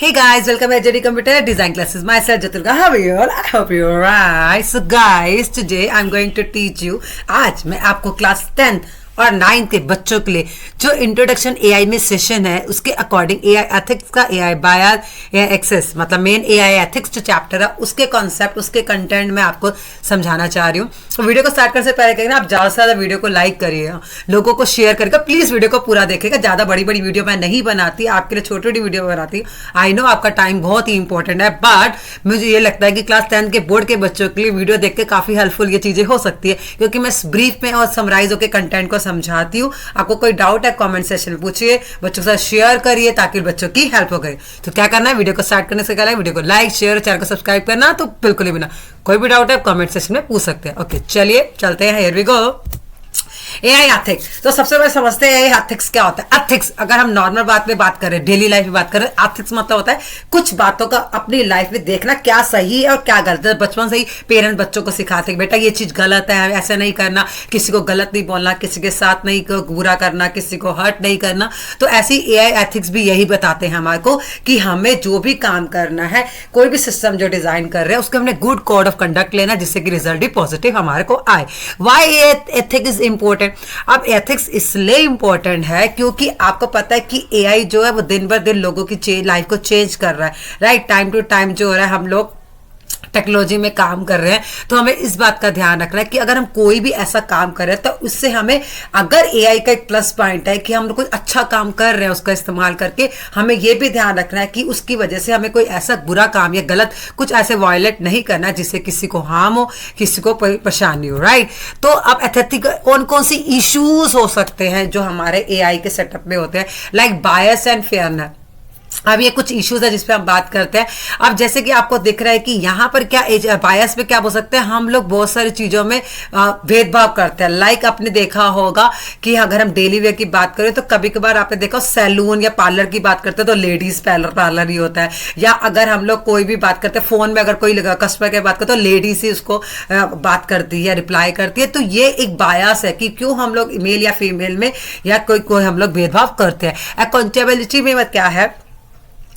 Hey guys, welcome to JD Computer Design Classes. Myself Jatulka. How are you all? I hope you're right. So guys, today I'm going to teach you. आज मैं आपको class 10th और 9th के बच्चों के लिए जो introduction AI में सेशन है उसके अकॉर्डिंग एआई एथिक्स का एआई बायस एआई एक्सेस मतलब मेन एआई एथिक्स जो चैप्टर है उसके कॉन्सेप्ट उसके कंटेंट में आपको समझाना चाह रही हूँ। तो वीडियो को स्टार्ट करने से पहले कहेंगे आप ज़्यादा से ज़्यादा वीडियो को लाइक करिए, लोगों को शेयर करिएगा, प्लीज़ वीडियो को पूरा देखिएगा। ज़्यादा बड़ी बड़ी वीडियो मैं नहीं बनाती, आपके लिए छोटी छोटी वीडियो बनाती हूँ। आई नो आपका टाइम बहुत ही इंपॉर्टेंट है, बट मुझे ये लगता है कि क्लास 10 के बोर्ड के बच्चों के लिए वीडियो देख के काफ़ी हेल्पफुल ये चीज़ें हो सकती है, क्योंकि मैं ब्रीफ में और समराइज होकर कंटेंट को समझाती हूँ। आपको कोई डाउट है कमेंट सेक्शन में पूछिए, बच्चों के साथ शेयर करिए ताकि बच्चों की हेल्प हो गई। तो क्या करना है, वीडियो को स्टार्ट करने से पहले वीडियो को लाइक शेयर चैनल को सब्सक्राइब करना, तो बिल्कुल ही बिना कोई भी डाउट है कमेंट सेक्शन में पूछ सकते हैं। ओके चलिए चलते हैं, here we go. AI ethics, तो सबसे पहले समझते हैं एआई एथिक्स क्या होता है। एथिक्स अगर हम नॉर्मल बात में बात करें, डेली लाइफ में बात करें, एथिक्स मतलब होता है कुछ बातों का अपनी लाइफ में देखना क्या सही है और क्या गलत है। बचपन से ही पेरेंट्स बच्चों को सिखाते हैं बेटा ये चीज गलत है, ऐसा नहीं करना, किसी को गलत नहीं बोलना, किसी के साथ नहीं बुरा करना, किसी को हर्ट नहीं करना। तो ऐसी एआई एथिक्स भी यही बताते हैं हमारे को कि हमें जो भी काम करना है, कोई भी सिस्टम जो डिजाइन कर रहे हैं उसके हमने गुड कोड ऑफ कंडक्ट लेना जिससे कि रिजल्ट भी पॉजिटिव हमारे को आए। Why ethics is important. अब एथिक्स इसलिए इंपॉर्टेंट है क्योंकि आपको पता है कि एआई जो है वो दिन बर दिन लोगों की लाइफ को चेंज कर रहा है, राइट। टाइम टू टाइम जो हो रहा है हम लोग टेक्नोलॉजी में काम कर रहे हैं, तो हमें इस बात का ध्यान रखना है कि अगर हम कोई भी ऐसा काम कर रहे हैं तो उससे हमें, अगर एआई का एक प्लस पॉइंट है कि हम कोई अच्छा काम कर रहे हैं उसका इस्तेमाल करके, हमें यह भी ध्यान रखना है कि उसकी वजह से हमें कोई ऐसा बुरा काम या गलत कुछ ऐसे वायलेट नहीं करना जिससे किसी को हार्म हो, किसी को परेशानी हो, राइट। तो अब एथिकल कौन कौन सी इश्यूज हो सकते हैं जो हमारे एआई के सेटअप में होते हैं, लाइक बायस एंड फेयरनेस। अब ये कुछ इश्यूज है जिस पे हम बात करते हैं। अब जैसे कि आपको दिख रहा है कि यहाँ पर क्या बायस में क्या हो सकता है, हम लोग बहुत सारी चीजों में भेदभाव करते हैं। लाइक आपने देखा होगा कि अगर हम डेली वेयर की बात करें तो कभी कभार आपने देखा सैलून या पार्लर की बात करते हैं तो लेडीज पार्लर ही होता है, या अगर हम लोग कोई भी बात करते हैं फोन में अगर कोई कस्टमर की बात करते हैं तो लेडीज ही उसको बात करती है, रिप्लाई करती है। तो ये एक बायस है कि क्यों हम लोग मेल या फीमेल में या कोई हम लोग भेदभाव करते हैं। अकाउंटेबिलिटी में क्या है,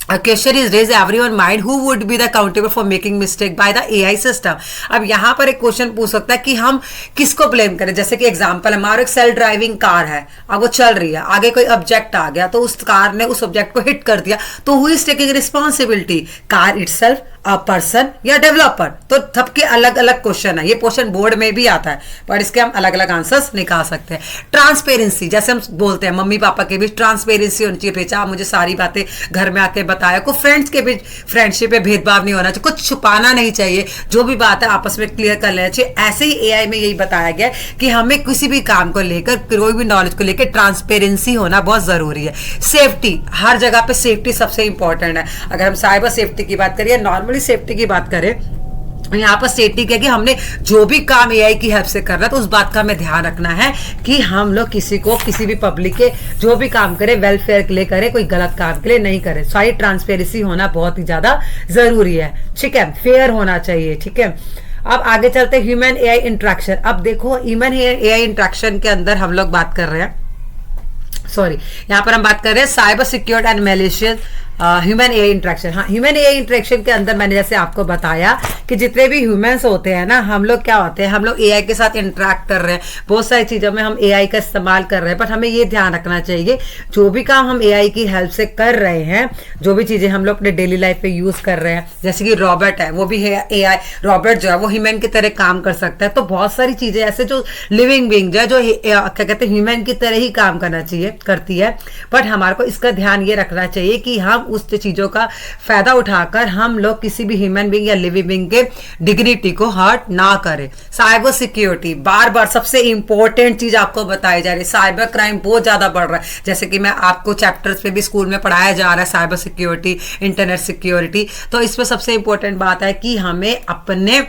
A question is raised everyone mind who would be the accountable for making mistake by the AI system। अब यहाँ पर एक क्वेश्चन पूछ सकता है कि हम किसको ब्लेम करें। जैसे कि एग्जांपल हमारा एक सेल्फ ड्राइविंग कार है, अब वो चल रही है, आगे कोई ऑब्जेक्ट आ गया तो उस कार ने उस ऑब्जेक्ट को हिट कर दिया, तो who is taking responsibility, car itself, a person या डेवलपर। तो सबके अलग अलग क्वेश्चन है, ये क्वेश्चन बोर्ड में भी आता है पर इसके हम अलग अलग आंसर्स निकाल सकते हैं। ट्रांसपेरेंसी, जैसे हम बोलते हैं मम्मी पापा के बीच ट्रांसपेरेंसी होनी चाहिए, बेचा मुझे सारी बातें घर में आके बताया। को फ्रेंड्स के बीच फ्रेंडशिप में भेदभाव नहीं होना चाहिए, कुछ छुपाना नहीं चाहिए, जो भी बात है आपस में क्लियर कर लेना चाहिए। ऐसे ही एआई में यही बताया गया कि हमें किसी भी काम को लेकर, कोई भी नॉलेज को लेकर ट्रांसपेरेंसी होना बहुत जरूरी है। सेफ्टी, हर जगह पे सेफ्टी सबसे इंपॉर्टेंट है। अगर हम साइबर सेफ्टी की बात करें, नॉर्मली सेफ्टी की बात करें, यहाँ पर सेफ्टी क्या कि हमने जो भी काम एआई की हेल्प से कर रहा है तो उस बात का हमें ध्यान रखना है कि हम लोग किसी को, किसी भी पब्लिक के जो भी काम करें वेलफेयर के लिए करें, कोई गलत काम के लिए नहीं करें। सारी ट्रांसपेरेंसी होना बहुत ही ज्यादा जरूरी है, ठीक है, फेयर होना चाहिए, ठीक है। अब आगे चलते हैं ह्यूमन एआई इंटरेक्शन। अब देखो ह्यूमन एआई इंटरेक्शन के अंदर हम लोग बात कर रहे हैं, यहाँ पर हम बात कर रहे हैं cyber secured and malicious human AI interaction. हाँ, ह्यूमन एआई इंटरेक्शन के अंदर मैंने जैसे आपको बताया कि जितने भी ह्यूमंस होते हैं ना, हम लोग क्या होते हैं, हम लोग एआई के साथ इंटरेक्ट कर रहे हैं, बहुत सारी चीज़ों में हम एआई का इस्तेमाल कर रहे हैं, बट हमें ये ध्यान रखना चाहिए जो भी काम हम एआई की हेल्प से कर रहे हैं, जो भी चीज़ें हम लोग अपने डेली लाइफ पे यूज़ कर रहे हैं, जैसे कि रॉबर्ट है, वो भी है एआई, रॉबर्ट जो है वो ह्यूमन की तरह काम कर सकता है। तो बहुत सारी चीज़ें ऐसे जो लिविंग बीइंग जो है, जो क्या कहते हैं ह्यूमन की तरह ही काम करना चाहिए, करती है, बट हमारे को इसका ध्यान ये रखना चाहिए कि हम उस चीजों का फायदा उठाकर हम लोग किसी भी ह्यूमन बीइंग या लिविंग बीइंग के डिग्निटी को हर्ट ना करें। साइबर सिक्योरिटी, बार बार सबसे इंपॉर्टेंट चीज आपको बताई जा रही है। साइबर क्राइम बहुत ज्यादा बढ़ रहा है, जैसे कि मैं आपको चैप्टर्स पे भी स्कूल में पढ़ाया जा रहा है साइबर सिक्योरिटी, इंटरनेट सिक्योरिटी। तो इसमें सबसे इंपॉर्टेंट बात है कि हमें अपने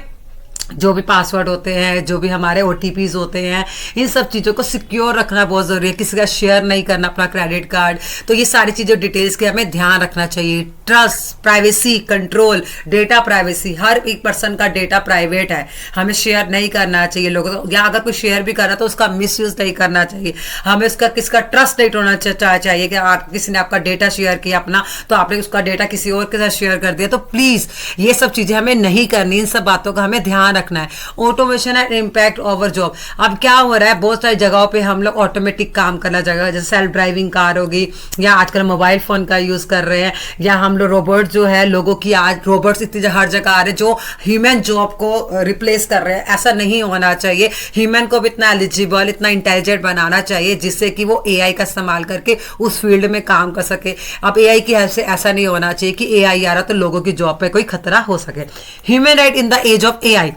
जो भी पासवर्ड होते हैं, जो भी हमारे OTPs होते हैं, इन सब चीज़ों को सिक्योर रखना बहुत ज़रूरी है। किसी का शेयर नहीं करना अपना क्रेडिट कार्ड। तो ये सारी चीज़ें डिटेल्स के हमें ध्यान रखना चाहिए। Trust, privacy, control, data privacy, हर एक पर्सन का डेटा प्राइवेट है, हमें शेयर नहीं करना चाहिए लोगों को, या अगर कोई शेयर भी कर रहा है तो उसका मिसयूज नहीं करना चाहिए। हमें उसका किसका ट्रस्ट नहीं तोड़ना चाहिए कि किसी ने आपका डेटा शेयर किया अपना, तो आपने उसका डेटा किसी और के साथ शेयर कर दिया। तो प्लीज़ ये सब चीज़ें हमें नहीं करनी, इन सब बातों का हमें ध्यान रखना है। Automation and impact over job. अब क्या हो रहा है, बहुत सारी जगहों पे हम लोग ऑटोमेटिक काम करना जगह, जैसे सेल्फ ड्राइविंग कार होगी, या आजकल मोबाइल फोन का यूज कर रहे हैं, या हम लोग रोबोट जो है, लोगों की आज रोबोट्स इतनी हर जगह आ रहे हैं जो ह्यूमन जॉब को रिप्लेस कर रहे हैं। ऐसा नहीं होना चाहिए। ह्यूमन को भी इतना एलिजिबल, इतना इंटेलिजेंट बनाना चाहिए जिससे कि वो AI का इस्तेमाल करके उस फील्ड में काम कर सके। अब AI की हेल्प से ऐसा नहीं होना चाहिए कि AI आ रहा तो लोगों की जॉब पे कोई खतरा हो सके। Human right in the age of AI।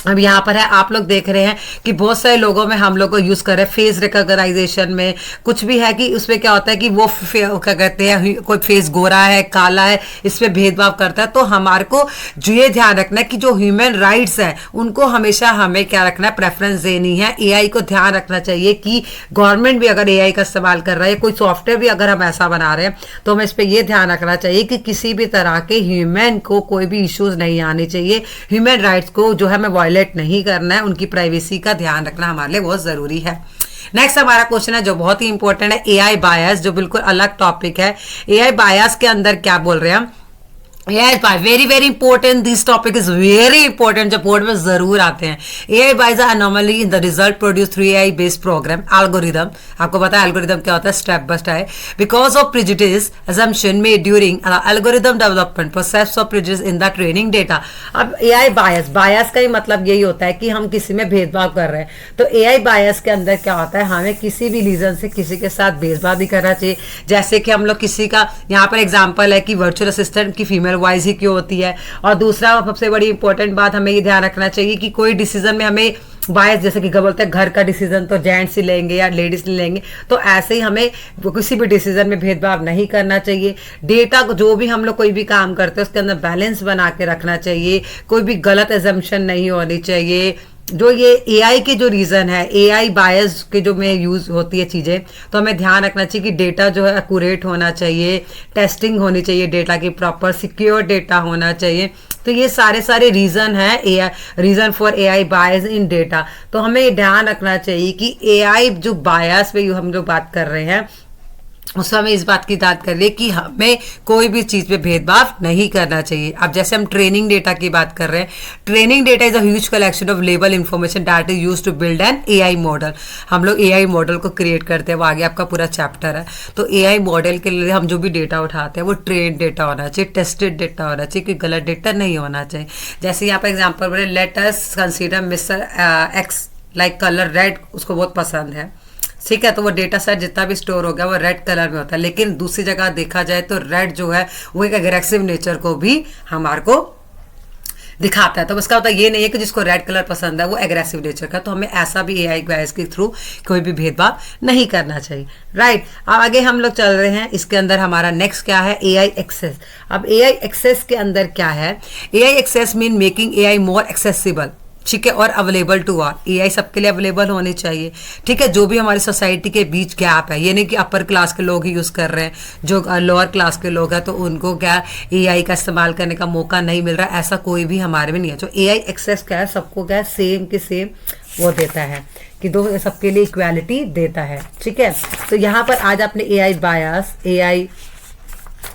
अब यहाँ पर है, आप लोग देख रहे हैं कि बहुत सारे लोगों में हम लोग को यूज कर रहे हैं फेस रिकॉग्नाइजेशन में, कुछ भी है कि उसमें क्या होता है कि वो क्या कहते हैं, कोई फेस गोरा है, काला है, इस पे भेदभाव करता है। तो हमारे को जो ये ध्यान रखना है कि जो ह्यूमन राइट्स है उनको हमेशा हमें क्या रखना है, प्रेफरेंस देनी है। AI को ध्यान रखना चाहिए कि गवर्नमेंट भी अगर AI का इस्तेमाल कर रहा है, कोई सॉफ्टवेयर भी अगर हम ऐसा बना रहे हैं, तो हमें इस पर यह ध्यान रखना चाहिए कि किसी भी तरह के ह्यूमन को कोई भी इश्यूज नहीं आने चाहिए। ह्यूमन राइट्स को जो है हमें वायलेट नहीं करना है, उनकी प्राइवेसी का ध्यान रखना हमारे लिए बहुत जरूरी है। नेक्स्ट हमारा क्वेश्चन है जो बहुत ही इंपॉर्टेंट है, AI बायस, जो बिल्कुल अलग टॉपिक है। AI बायस के अंदर क्या बोल रहे हैं हम, Yes, very very important, this topic is very important, जो बोर्ड में जरूर आते हैं। AI bias anomaly in the result produce through AI based program algorithm. आपको पता है एल्गोरिदम क्या होता है, step by step, because of prejudice assumption made during algorithm development process of prejudice in the training data. अब AI bias, bias का ही मतलब यही होता है कि हम किसी में भेदभाव कर रहे हैं। तो AI बायस के अंदर क्या होता है, हमें किसी भी रीजन से किसी के साथ भेदभाव भी करना चाहिए। जैसे कि हम लोग किसी का, यहाँ पर एग्जाम्पल है कि वर्चुअल असिस्टेंट की फीमेल वॉइस ही क्यों होती है। और दूसरा सबसे बड़ी इंपॉर्टेंट बात हमें ये ध्यान रखना चाहिए कि कोई डिसीजन में हमें बायस, जैसे कि बोलते हैं घर का डिसीजन तो जेंट्स ही लेंगे या लेडीज ही लेंगे, तो ऐसे ही हमें किसी भी डिसीजन में भेदभाव नहीं करना चाहिए। डेटा को, जो भी हम लोग कोई भी काम करते हैं उसके अंदर बैलेंस बना के रखना चाहिए, कोई भी गलत एजम्पशन नहीं होनी चाहिए। जो ये AI के जो रीज़न है, AI बायस के जो में यूज़ होती है चीज़ें, तो हमें ध्यान रखना चाहिए कि डेटा जो है एक्यूरेट होना चाहिए, टेस्टिंग होनी चाहिए डेटा की, प्रॉपर सिक्योर डेटा होना चाहिए। तो ये सारे रीज़न है AI, reason for AI bias in data. तो हमें ये ध्यान रखना चाहिए कि AI जो बायस पे हम जो बात कर रहे हैं उसमें हमें इस बात की बात कर रही है कि हमें कोई भी चीज़ पे भेदभाव नहीं करना चाहिए। अब जैसे हम ट्रेनिंग डेटा की बात कर रहे हैं, training data is a huge collection of label information that is used to build an AI model. हम लोग AI मॉडल को क्रिएट करते हैं, वो आगे आपका पूरा चैप्टर है। तो AI मॉडल के लिए हम जो भी डेटा उठाते हैं वो ट्रेन डेटा होना चाहिए, टेस्टेड डेटा होना चाहिए, कोई गलत डेटा नहीं होना चाहिए। जैसे यहाँ पर एग्जाम्पल बोले, let us consider mister x like colour red, उसको बहुत पसंद है, ठीक है। तो वो डेटा सेट जितना भी स्टोर हो गया वो रेड कलर में होता है। लेकिन दूसरी जगह देखा जाए तो रेड जो है वो एक एग्रेसिव नेचर को भी हमारे को दिखाता है। तो उसका मतलब ये नहीं है कि जिसको रेड कलर पसंद है वो एग्रेसिव नेचर का। तो हमें ऐसा भी AI बायस के थ्रू कोई भी भेदभाव नहीं करना चाहिए, राइट। अब आगे हम लोग चल रहे हैं, इसके अंदर हमारा नेक्स्ट क्या है, AI एक्सेस। अब AI एक्सेस के अंदर क्या है, AI access mean making AI more accessible, ठीक है, और अवेलेबल टू ऑल। AI सबके लिए अवेलेबल होनी चाहिए, ठीक है। जो भी हमारी सोसाइटी के बीच गैप है, ये नहीं कि अपर क्लास के लोग ही यूज़ कर रहे हैं, जो लोअर क्लास के लोग हैं तो उनको क्या AI का इस्तेमाल करने का मौका नहीं मिल रहा, ऐसा कोई भी हमारे में नहीं है। जो AI एक्सेस क्या है, सबको क्या है, सेम के सेम वो देता है कि दो सबके लिए इक्वालिटी देता है, ठीक है। तो यहाँ पर आज आपने AI बायस, AI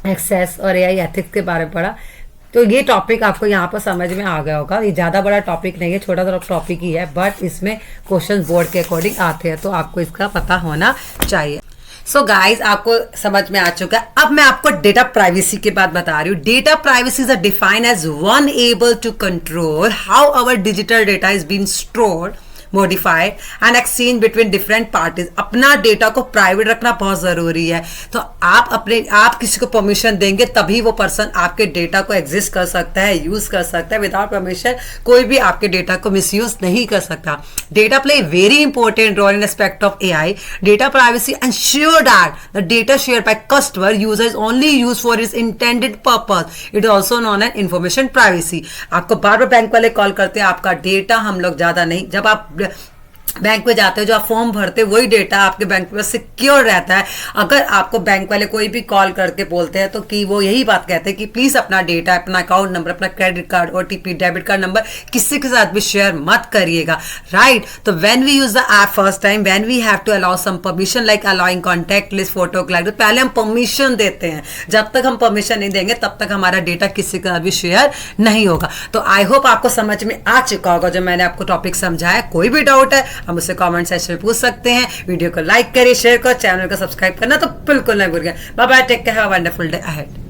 एक्सेस और AI एथिक्स के बारे में पढ़ा। तो ये टॉपिक आपको यहाँ पर समझ में आ गया होगा। ये ज़्यादा बड़ा टॉपिक नहीं है, छोटा सा टॉपिक ही है, बट इसमें क्वेश्चन बोर्ड के अकॉर्डिंग आते हैं, तो आपको इसका पता होना चाहिए। सो गाइज, आपको समझ में आ चुका है। अब मैं आपको डेटा प्राइवेसी की बात बता रही हूँ। Data privacy is defined as one able to control how our digital data is being stored modified and exchange between different parties. अपना डेटा को प्राइवेट रखना बहुत जरूरी है। तो आप किसी को परमिशन देंगे तभी वो पर्सन आपके डेटा को एग्जिस्ट कर सकता है, यूज कर सकता है। विदाउट परमिशन कोई भी आपके डेटा को मिसयूज नहीं कर सकता। Data play very important role in aspect of AI. Data privacy ensure that the data share by customer user is only use for its intended purpose. It is also known as information privacy. आपको बार बार bank वाले call करते हैं, आपका data हम लोग ज्यादा नहीं, जब आप बैंक में जाते हो जो आप फॉर्म भरते हो वही डेटा आपके बैंक में सिक्योर रहता है। अगर आपको बैंक वाले कोई भी कॉल करके बोलते हैं तो कि वो यही बात कहते हैं कि प्लीज अपना डेटा, अपना अकाउंट नंबर, अपना credit card, OTP, debit card number किसी के साथ भी शेयर मत करिएगा, राइट। तो when we use the app first time, when we have to allow some permission like allowing contact list, photo cloud, तो पहले हम परमिशन देते हैं। जब तक हम परमिशन नहीं देंगे तब तक हमारा डेटा किसी के साथ भी शेयर नहीं होगा। तो आई होप आपको समझ में आ चुका होगा जो मैंने आपको टॉपिक समझाया। कोई भी डाउट है हम उससे कमेंट सेक्शन में पूछ सकते हैं। वीडियो को लाइक करिए, शेयर करो, चैनल को सब्सक्राइब करना तो बिल्कुल नहीं भूलिएगा। Bye bye, take care, have a wonderful day ahead.